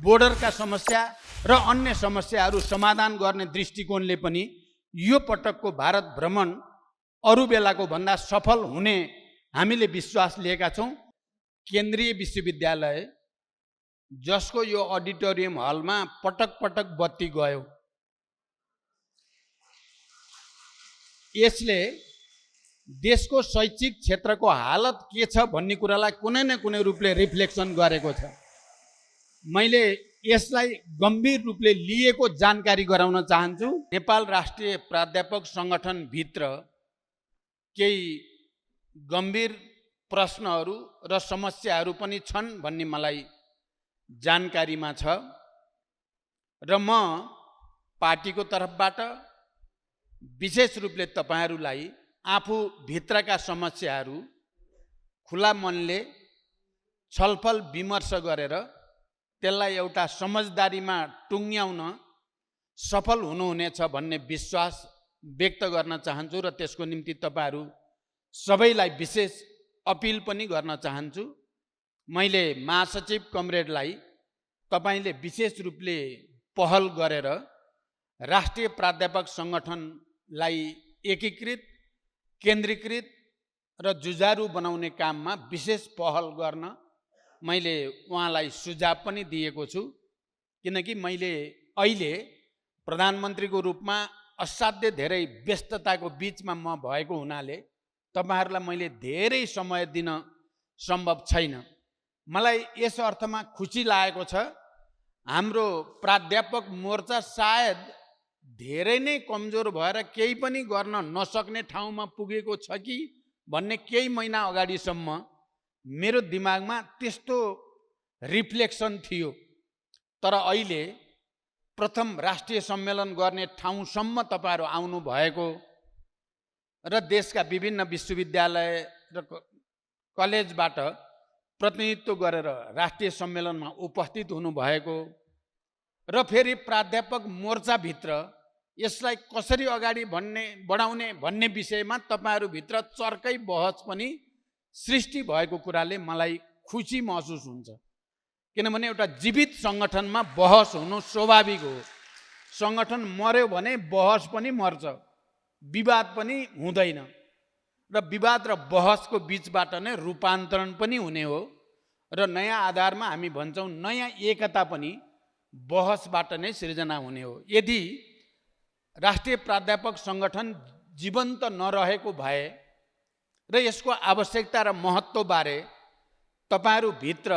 बोर्डरका समस्या र अन्य समस्याहरू समाधान गर्ने दृष्टिकोणले पनि यो पटकको भारत भ्रमण अरू बेलाको भन्दा सफल हुने हामीले विश्वास लिएका छौँ। केन्द्रीय विश्वविद्यालय जसको यो अडिटोरियम हलमा पटक पटक बत्ती गयो, यसले देशको शैक्षिक क्षेत्रको हालत के छ भन्ने कुरालाई कुनै न कुनै रूपले रिफ्लेक्सन गरेको छ। मैले यसलाई गम्भीर रूपले लिएको जानकारी गराउन चाहन्छु। नेपाल राष्ट्रिय प्राध्यापक सङ्गठन भित्र केही गम्भीर प्रश्नहरू र समस्याहरू पनि छन् भन्ने मलाई जानकारीमा छ र म पार्टीको तर्फबाट विशेष रूपले तपाईहरूलाई आफू भित्रका समस्याहरू खुला मनले छलफल विमर्श गरेर त्यसलाई एउटा समझदारीमा टुङ्ग्याउन सफल हुनुहुनेछ भन्ने विश्वास व्यक्त गर्न चाहन्छु र त्यसको निम्ति तपाईहरू सबैलाई विशेष अपिल पनि गर्न चाहन्छु। मैले महासचिव कमरेडलाई तपाईले विशेष रूपले पहल गरेर राष्ट्रिय प्राध्यापक सङ्गठनलाई एकीकृत, केन्द्रीकृत र जुझारु बनाउने काममा विशेष पहल गर्न मैले उहाँलाई सुझाव पनि दिएको छु। किनकि मैले अहिले प्रधानमन्त्रीको रूपमा असाध्य धेरै व्यस्तताको बीचमा म भएको हुनाले तपाईहरूलाई मैले धेरै समय दिन सम्भव छैन। मलाई यस अर्थमा खुसी लागेको छ, हाम्रो प्राध्यापक मोर्चा सायद धेरै नै कमजोर भएर केही पनि गर्न नसक्ने ठाउँमा पुगेको छ कि भन्ने केही महिना अगाडिसम्म मेरो दिमागमा त्यस्तो रिफ्लेक्सन थियो। तर अहिले प्रथम राष्ट्रिय सम्मेलन गर्ने ठाउँसम्म तपाईहरू आउनु भएको र देशका विभिन्न विश्वविद्यालय र कलेजबाट प्रतिनिधित्व गरेर राष्ट्रिय सम्मेलनमा उपस्थित हुनुभएको र फेरि प्राध्यापक मोर्चाभित्र यसलाई कसरी अगाडि बढाउने भन्ने विषयमा तपाईहरूभित्र चर्कै बहस पनि सृष्टि भएको कुराले मलाई खुसी महसुस हुन्छ। किनभने एउटा जीवित सङ्गठनमा बहस हुनु स्वाभाविक हो। सङ्गठन मर्यो भने बहस पनि मर्छ, विवाद पनि हुँदैन र विवाद र बहसको बीचबाट नै रूपान्तरण पनि हुने हो र नयाँ आधारमा हामी भन्छौँ नयाँ एकता पनि बहसबाट नै सिर्जना हुने हो। यदि राष्ट्रिय प्राध्यापक सङ्गठन जीवन्त नरहेको भए र यसको आवश्यकता र महत्त्वबारे तपाईहरूभित्र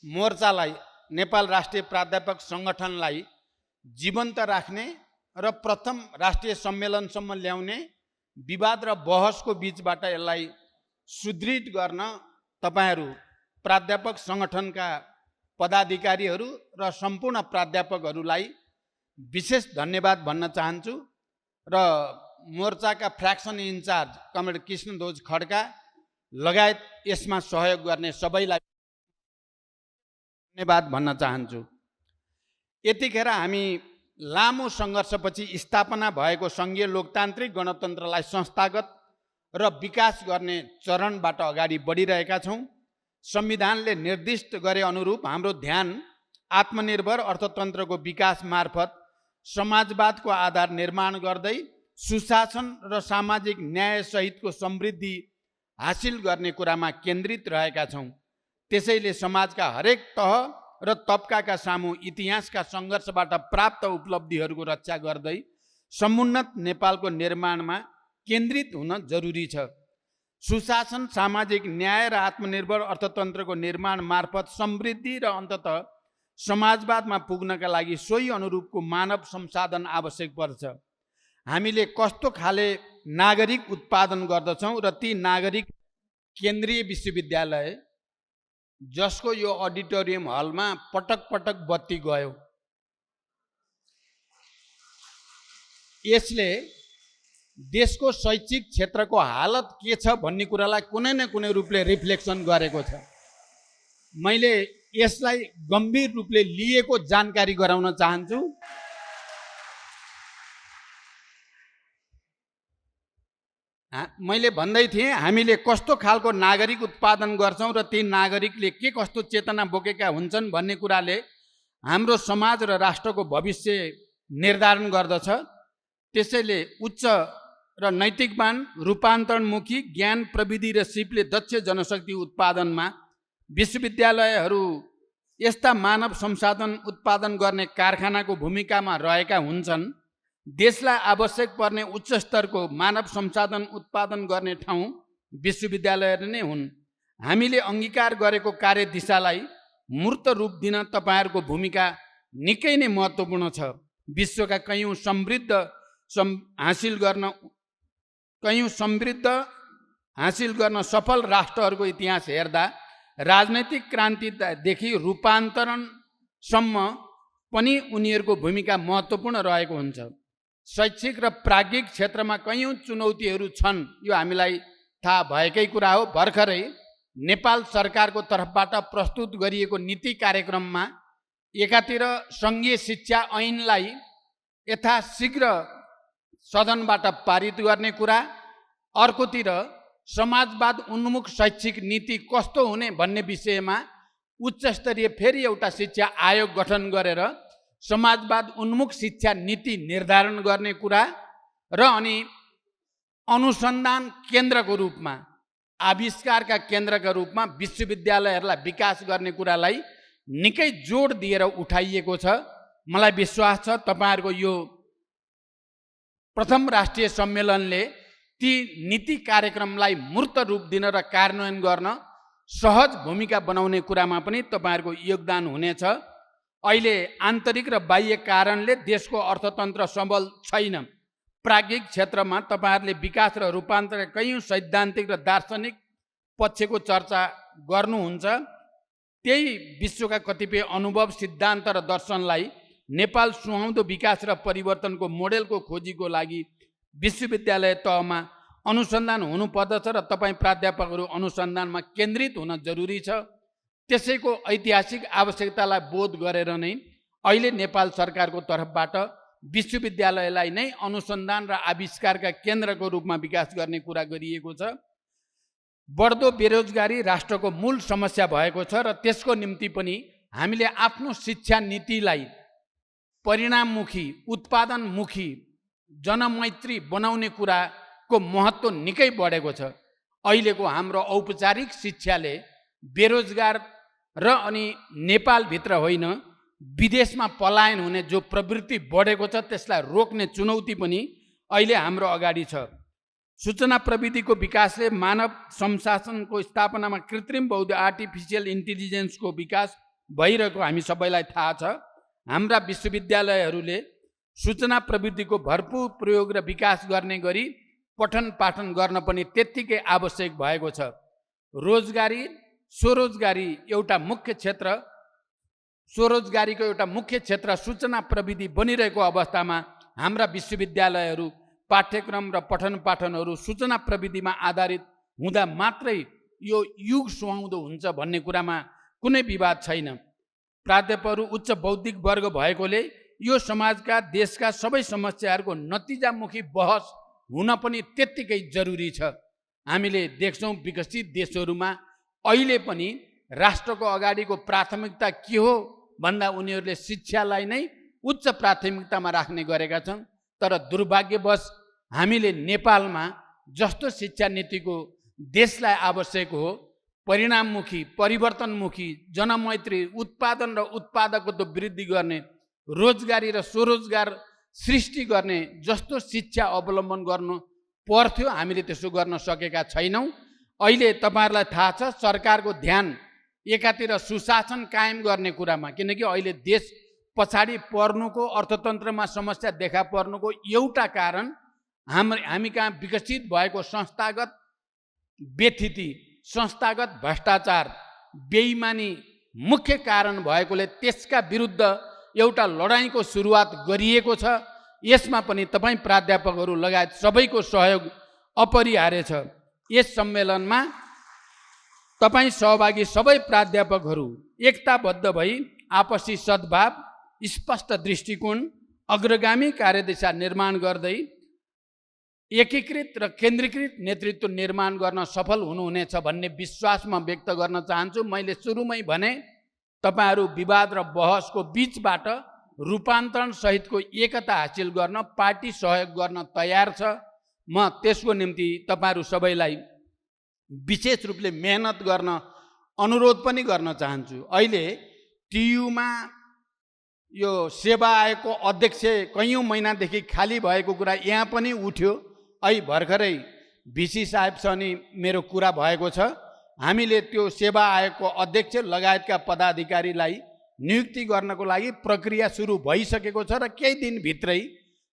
मोर्चालाई, नेपाल राष्ट्रिय प्राध्यापक सङ्गठनलाई जीवन्त राख्ने र प्रथम राष्ट्रिय सम्मेलनसम्म ल्याउने, विवाद र बहसको बीचबाट यसलाई सुदृढ गर्न तपाईहरू प्राध्यापक सङ्गठनका पदाधिकारीहरू र सम्पूर्ण प्राध्यापकहरूलाई विशेष धन्यवाद भन्न चाहन्छु र मोर्चाका fraction in charge comrade Krishnadhwaj Khadka लगायत यसमा सहयोग गर्ने सबैलाई धन्यवाद भन्न चाहन्छु। यतिखेर हामी लामो सङ्घर्षपछि स्थापना भएको सङ्घीय लोकतान्त्रिक गणतन्त्रलाई संस्थागत र विकास गर्ने चरणबाट अगाडि बढिरहेका छौँ। संविधानले निर्दिष्ट गरे अनुरूप हाम्रो ध्यान आत्मनिर्भर अर्थतन्त्रको विकास मार्फत समाजवादको आधार निर्माण गर्दै सुशासन र सामाजिक न्याय सहितको समृद्धि हासिल गर्ने कुरामा केन्द्रित रहेका छौँ। त्यसैले समाजका हरेक तह र तबकाका सामु इतिहासका सङ्घर्षबाट प्राप्त उपलब्धिहरूको रक्षा गर्दै समुन्नत नेपालको निर्माणमा केन्द्रित हुन जरुरी छ। सुशासन, सामाजिक न्याय र आत्मनिर्भर अर्थतन्त्रको निर्माण मार्फत समृद्धि र अन्ततः समाजवादमा पुग्नका लागि सोही अनुरूपको मानव संसाधन आवश्यक पर्छ। हामीले कस्तो खाले नागरिक उत्पादन गर्दछौँ र ती नागरिक केन्द्रीय विश्वविद्यालय जसको यो अडिटोरियम हलमा पटक पटक बत्ती गयो, यसले देशको शैक्षिक क्षेत्रको हालत के छ भन्ने कुरालाई कुनै न कुनै रूपले रिफ्लेक्सन गरेको छ। मैले यसलाई गम्भीर रूपले लिएको जानकारी गराउन चाहन्छु। मैले भन्दै थिएँ हामीले कस्तो खालको नागरिक उत्पादन गर्छौँ र ती नागरिकले के कस्तो चेतना बोकेका हुन्छन् भन्ने कुराले हाम्रो समाज र राष्ट्रको भविष्य निर्धारण गर्दछ। त्यसैले उच्च र नैतिकवान, रूपान्तरणमुखी, ज्ञान, प्रविधि र सिपले दक्ष जनशक्ति उत्पादनमा विश्वविद्यालयहरू यस्ता मानव संसाधन उत्पादन गर्ने कारखानाको भूमिकामा रहेका हुन्छन्। देशलाई आवश्यक पर्ने उच्च स्तरको मानव संसाधन उत्पादन गर्ने ठाउँ विश्वविद्यालयहरू नै हुन्। हामीले अङ्गीकार गरेको कार्य दिशालाई मूर्त रूप दिन तपाईँहरूको भूमिका निकै नै महत्त्वपूर्ण छ। विश्वका कयौँ समृद्ध हासिल गर्न सफल राष्ट्रहरूको इतिहास हेर्दा राजनैतिक क्रान्तिदेखि रूपान्तरणसम्म पनि उनीहरूको भूमिका महत्त्वपूर्ण रहेको हुन्छ। शैक्षिक र प्राज्ञिक क्षेत्रमा कयौँ चुनौतीहरू छन्, यो हामीलाई थाहा भएकै कुरा हो। भर्खरै नेपाल सरकारको तर्फबाट प्रस्तुत गरिएको नीति कार्यक्रममा एकातिर सङ्घीय शिक्षा ऐनलाई यथाशीघ्र सदनबाट पारित गर्ने कुरा, अर्कोतिर समाजवाद उन्मुख शैक्षिक नीति कस्तो हुने भन्ने विषयमा उच्च स्तरीय फेरि एउटा शिक्षा आयोग गठन गरेर समाजवाद उन्मुख शिक्षा नीति निर्धारण गर्ने कुरा र अनि अनुसन्धान केन्द्रको रूपमा, आविष्कारका केन्द्रका रूपमा विश्वविद्यालयहरूलाई विकास गर्ने कुरालाई निकै जोड दिएर उठाइएको छ। मलाई विश्वास छ तपाईँहरूको यो प्रथम राष्ट्रिय सम्मेलनले ती नीति कार्यक्रमलाई मूर्त रूप दिन र कार्यान्वयन गर्न सहज भूमिका बनाउने कुरामा पनि तपाईँहरूको योगदान हुनेछ। अहिले आन्तरिक र बाह्य कारणले देशको अर्थतन्त्र सबल छैन। प्राज्ञिक क्षेत्रमा तपाईँहरूले विकास र रूपान्तरण कयौँ सैद्धान्तिक र दार्शनिक पक्षको चर्चा गर्नुहुन्छ। त्यही विश्वका कतिपय अनुभव, सिद्धान्त र दर्शनलाई नेपाल सुहाउँदो विकास र परिवर्तनको मोडेलको खोजीको लागि विश्वविद्यालय तहमा अनुसन्धान हुनुपर्दछ र तपाईँ प्राध्यापकहरू अनुसन्धानमा केन्द्रित हुन जरुरी छ। त्यसैको ऐतिहासिक आवश्यकतालाई बोध गरेर नै अहिले नेपाल सरकारको तर्फबाट विश्वविद्यालयलाई नै अनुसन्धान र आविष्कारका केन्द्रको रूपमा विकास गर्ने कुरा गरिएको छ। बढ्दो बेरोजगारी राष्ट्रको मूल समस्या भएको छ र त्यसको निम्ति पनि हामीले आफ्नो शिक्षा नीतिलाई परिणाममुखी, उत्पादनमुखी, जनमैत्री बनाउने कुराको महत्त्व निकै बढेको छ। अहिलेको हाम्रो औपचारिक शिक्षाले बेरोजगार र अनि नेपालभित्र होइन विदेशमा पलायन हुने जो प्रवृत्ति बढेको छ त्यसलाई रोक्ने चुनौती पनि अहिले हाम्रो अगाडि छ। सूचना प्रविधिको विकासले मानव संसाधनको स्थापनामा कृत्रिम बुद्धि, आर्टिफिसियल इन्टेलिजेन्सको विकास भइरहेको हामी सबैलाई थाहा छ। हाम्रा विश्वविद्यालयहरूले सूचना प्रविधिको भरपूर प्रयोग र विकास गर्ने गरी पठन पाठन गर्न पनि त्यत्तिकै आवश्यक भएको छ। स्वरोजगारीको एउटा मुख्य क्षेत्र सूचना प्रविधि बनिरहेको अवस्थामा हाम्रा विश्वविद्यालयहरू पाठ्यक्रम र पठन पाठनहरू सूचना प्रविधिमा आधारित हुँदा मात्रै यो युग सुहाउँदो हुन्छ भन्ने कुरामा कुनै विवाद छैन। प्राध्यापकहरू उच्च बौद्धिक वर्ग भएकोले यो समाजका, देशका सबै समस्याहरूको नतिजामुखी बहस हुन पनि त्यत्तिकै जरुरी छ। हामीले देख्छौँ विकसित देशहरूमा अहिले पनि राष्ट्रको अगाडिको प्राथमिकता के हो भन्दा उनीहरूले शिक्षालाई नै उच्च प्राथमिकतामा राख्ने गरेका छन्। तर दुर्भाग्यवश हामीले नेपालमा जस्तो शिक्षा नीतिको देशलाई आवश्यक हो, परिणाममुखी, परिवर्तनमुखी, जनमैत्री, उत्पादन र उत्पादकत्व वृद्धि गर्ने, रोजगारी र स्वरोजगार सृष्टि गर्ने जस्तो शिक्षा अवलम्बन गर्नु पर्थ्यो, हामीले त्यसो गर्न सकेका छैनौँ। अहिले तपाईँहरूलाई थाहा छ सरकारको ध्यान एकातिर सुशासन कायम गर्ने कुरामा, किनकि अहिले देश पछाडि पर्नुको, अर्थतन्त्रमा समस्या देखा पर्नुको एउटा कारण हामी कहाँ विकसित भएको संस्थागत व्यथिति, संस्थागत भ्रष्टाचार, बेइमानी मुख्य कारण भएकोले त्यसका विरुद्ध एउटा लडाईँको सुरुवात गरिएको छ। यसमा पनि तपाईँ प्राध्यापकहरू लगायत सबैको सहयोग अपरिहार्य छ। यस सम्मेलनमा तपाईँ सहभागी सबै प्राध्यापकहरू एकताबद्ध भई आपसी सद्भाव, स्पष्ट दृष्टिकोण, अग्रगामी कार्यदिशा निर्माण गर्दै एकीकृत र केन्द्रीकृत नेतृत्व निर्माण गर्न सफल हुनुहुनेछ भन्ने विश्वास म व्यक्त गर्न चाहन्छु। मैले सुरुमै भने तपाईहरू विवाद र बहसको बीचबाट रूपान्तरण सहितको एकता हासिल गर्न पार्टी सहयोग गर्न तयार छ। म त्यसको निम्ति तपाईहरू सबैलाई विशेष रूपले मेहनत गर्न अनुरोध पनि गर्न चाहन्छु। अहिले टियुमा यो सेवा आयोगको अध्यक्ष कैयौँ महिनादेखि खाली भएको कुरा यहाँ पनि उठ्यो। अहिले भर्खरै भिसी साहेबसँग नि मेरो कुरा भएको छ। हामीले त्यो सेवा आयोगको अध्यक्ष लगायतका पदाधिकारीलाई नियुक्ति गर्नको लागि प्रक्रिया सुरु भइसकेको छ र केही दिनभित्रै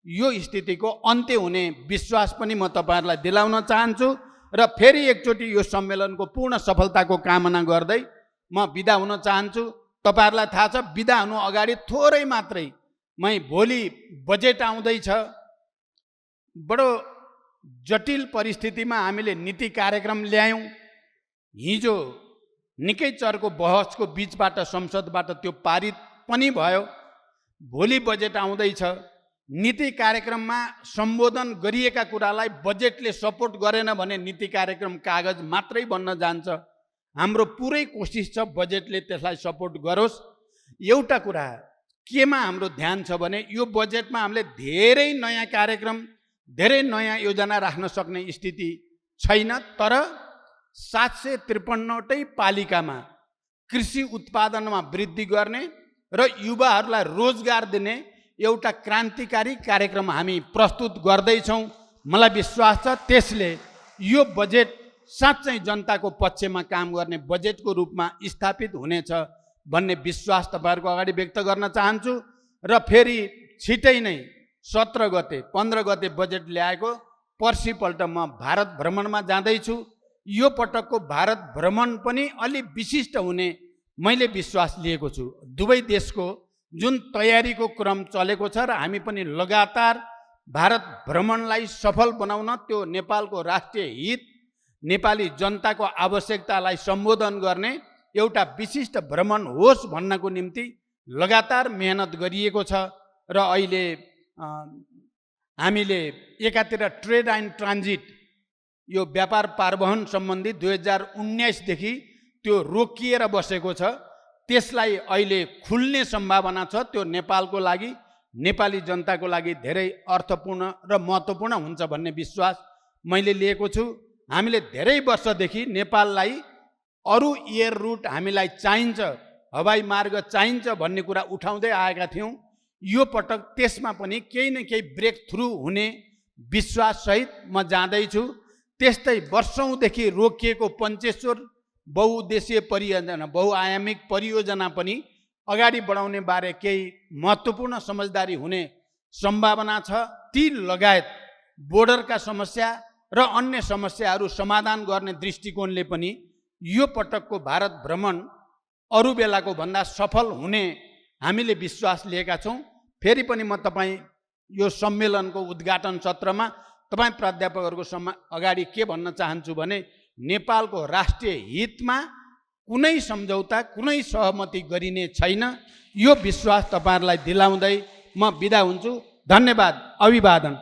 यो स्थितिको अन्त्य हुने विश्वास पनि म तपाईहरूलाई दिलाउन चाहन्छु। र फेरि एकचोटि यो सम्मेलनको पूर्ण सफलताको कामना गर्दै म बिदा हुन चाहन्छु। तपाईहरूलाई थाहा छ, बिदा हुनु अगाडि थोरै मात्रै भोलि बजेट आउँदैछ। बडो जटिल परिस्थितिमा हामीले नीति कार्यक्रम ल्यायौँ। हिजो निकै चर्को बहसको बीचबाट संसदबाट त्यो पारित पनि भयो। भोलि बजेट आउँदैछ। नीति कार्यक्रममा सम्बोधन गरिएका कुरालाई बजेटले सपोर्ट गरेन भने नीति कार्यक्रम कागज मात्रै बन्न जान्छ। हाम्रो पुरै कोसिस छ बजेटले त्यसलाई सपोर्ट गरोस्। एउटा कुरा केमा हाम्रो ध्यान छ भने यो बजेटमा हामीले धेरै नयाँ कार्यक्रम, धेरै नयाँ योजना राख्न सक्ने स्थिति छैन। तर 753वटै पालिकामा कृषि उत्पादनमा वृद्धि गर्ने र युवाहरूलाई रोजगार दिने एउटा क्रान्तिकारी कार्यक्रम हामी प्रस्तुत गर्दैछौँ। मलाई विश्वास छ त्यसले यो बजेट साँच्चै जनताको पक्षमा काम गर्ने बजेटको रूपमा स्थापित हुनेछ भन्ने विश्वास तपाईहरूको अगाडि व्यक्त गर्न चाहन्छु। र फेरि छिटै नै 17 गते 15 गते बजेट ल्याएको पर्सिपल्ट म भारत भ्रमणमा जाँदैछु। यो पटकको भारत भ्रमण पनि अलि विशिष्ट हुने मैले विश्वास लिएको छु। दुवै देशको जुन तयारीको क्रम चलेको छ र हामी पनि लगातार भारत भ्रमणलाई सफल बनाउन, त्यो नेपालको राष्ट्रिय हित, नेपाली जनताको आवश्यकतालाई सम्बोधन गर्ने एउटा विशिष्ट भ्रमण होस् भन्नको निम्ति लगातार मेहनत गरिएको छ। र अहिले हामीले एकातिर ट्रेड एन्ड ट्रान्जिट, यो व्यापार पारवहन सम्बन्धी 2019 देखि त्यो रोकिएर बसेको छ। त्यसलाई अहिले खुल्ने सम्भावना छ। त्यो नेपालको लागि, नेपाली जनताको लागि धेरै अर्थपूर्ण र महत्त्वपूर्ण हुन्छ भन्ने विश्वास मैले लिएको छु। हामीले धेरै वर्षदेखि नेपाललाई अरू एयर रुट हामीलाई चाहिन्छ, हवाई मार्ग चाहिन्छ भन्ने कुरा उठाउँदै आएका थियौँ। यो पटक त्यसमा पनि केही न केही ब्रेक थ्रु हुने विश्वाससहित म जाँदैछु। त्यस्तै वर्षौँदेखि रोकिएको पञ्चेश्वर बहुउद्देश्यीय परियोजना, बहुआयामिक परियोजना पनि अगाडि बढाउने बारे केही महत्त्वपूर्ण समझदारी हुने सम्भावना छ। ती लगायत बोर्डरका समस्या र अन्य समस्याहरू समाधान गर्ने दृष्टिकोणले पनि यो पटकको भारत भ्रमण अरू बेलाको भन्दा सफल हुने हामीले विश्वास लिएका छौँ। फेरि पनि म तपाईँ यो सम्मेलनको उद्घाटन सत्रमा तपाईँ प्राध्यापकहरूको अगाडि के भन्न चाहन्छु भने नेपालको राष्ट्रिय हितमा कुनै सम्झौता, कुनै सहमति गरिने छैन। यो विश्वास तपाईहरूलाई दिलाउँदै म बिदा हुन्छु। धन्यवाद। अभिवादन।